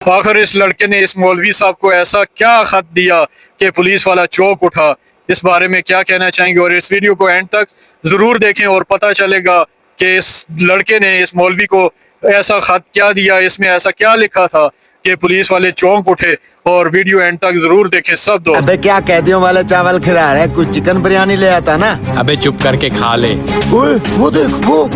आखिर इस लड़के ने इस मौलवी साहब को ऐसा क्या खत दिया कि पुलिस वाला चौंक उठा। इस बारे में क्या कहना चाहेंगे और इस वीडियो को एंड तक जरूर देखें और पता चलेगा कि इस लड़के ने इस मौलवी को ऐसा खत क्या दिया, इसमें ऐसा क्या लिखा था कि पुलिस वाले चौंक उठे। और वीडियो एंड तक जरूर देखें सब दोस्त। अबे क्या कैदियों वाला चावल खिला रहा है, कुछ चिकन बिरयानी ले आता ना। अबे चुप करके खा ले। ओए वो देख वो।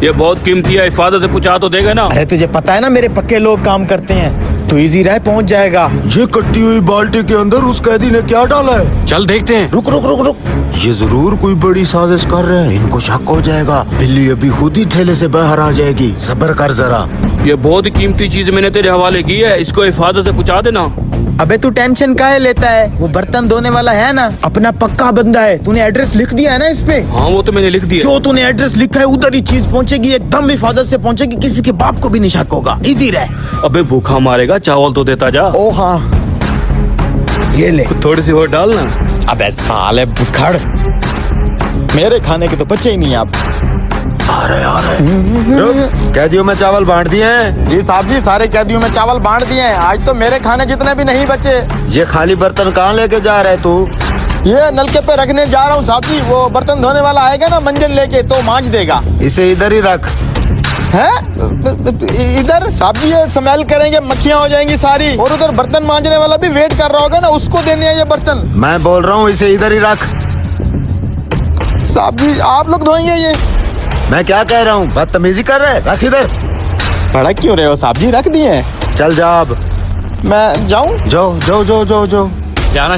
ये बहुत कीमती है, हिफाजत से पूछा तो देगा ना। अरे तुझे पता है ना मेरे पक्के लोग काम करते हैं, तो इजी राय पहुंच जाएगा। ये कट्टी हुई बाल्टी के अंदर उस कैदी ने क्या डाला है? चल देखते हैं। रुक रुक रुक रुक, ये जरूर कोई बड़ी साजिश कर रहे हैं, इनको शक हो जाएगा। बिल्ली अभी खुद ही थैले से बाहर आ जाएगी, सब्र कर जरा। ये बहुत ही कीमती चीज मैंने तेरे हवाले की है, इसको हिफाजत से पूछा देना। अबे तू टेंशन काहे लेता है, वो बर्तन धोने वाला है ना, अपना पक्का बंदा है। तूने एड्रेस लिख दिया है ना इस पे? हाँ वो तो मैंने लिख दिया। जो तूने एड्रेस लिखा है उधर ही चीज पहुंचेगी, एकदम हिफाजत से पहुंचेगी, किसी के बाप को भी नहीं शक होगा। इजी रह। अबे भूखा मारेगा, चावल तो देता जा। ओ हाँ ये ले। थोड़ी सी और डालना। अबे साले बुखड़, मेरे खाने के तो बच्चे ही नहीं आप। आ रहे रुक, कैदियों में चावल बांट दिए हैं। जी साहब जी, सारे कैदियों में चावल बांट दिए हैं। आज तो मेरे खाने जितने भी नहीं बचे। ये खाली बर्तन कहाँ लेके जा रहे तू? ये नलके पे रखने जा रहा हूँ साहब जी, वो बर्तन धोने वाला आएगा ना मंजन लेके, तो मांझ देगा। इसे इधर ही रख। हैं? इधर साहब जी ये स्मेल करेंगे, मक्खियाँ हो जाएंगी सारी। और उधर बर्तन मांजने वाला भी वेट कर रहा होगा ना, उसको देने हैं ये बर्तन। मैं बोल रहा हूँ इसे इधर ही रख। साहब जी आप लोग धोएंगे ये? मैं क्या कह रहा हूँ, बदतमीजी कर रहे, रख इधर। भड़क क्यों रहे हो साहब जी, रख दिए हैं। चल जा अब। मैं जाऊँ? जाओ जाओ जाओ जाओ जाओ। जाना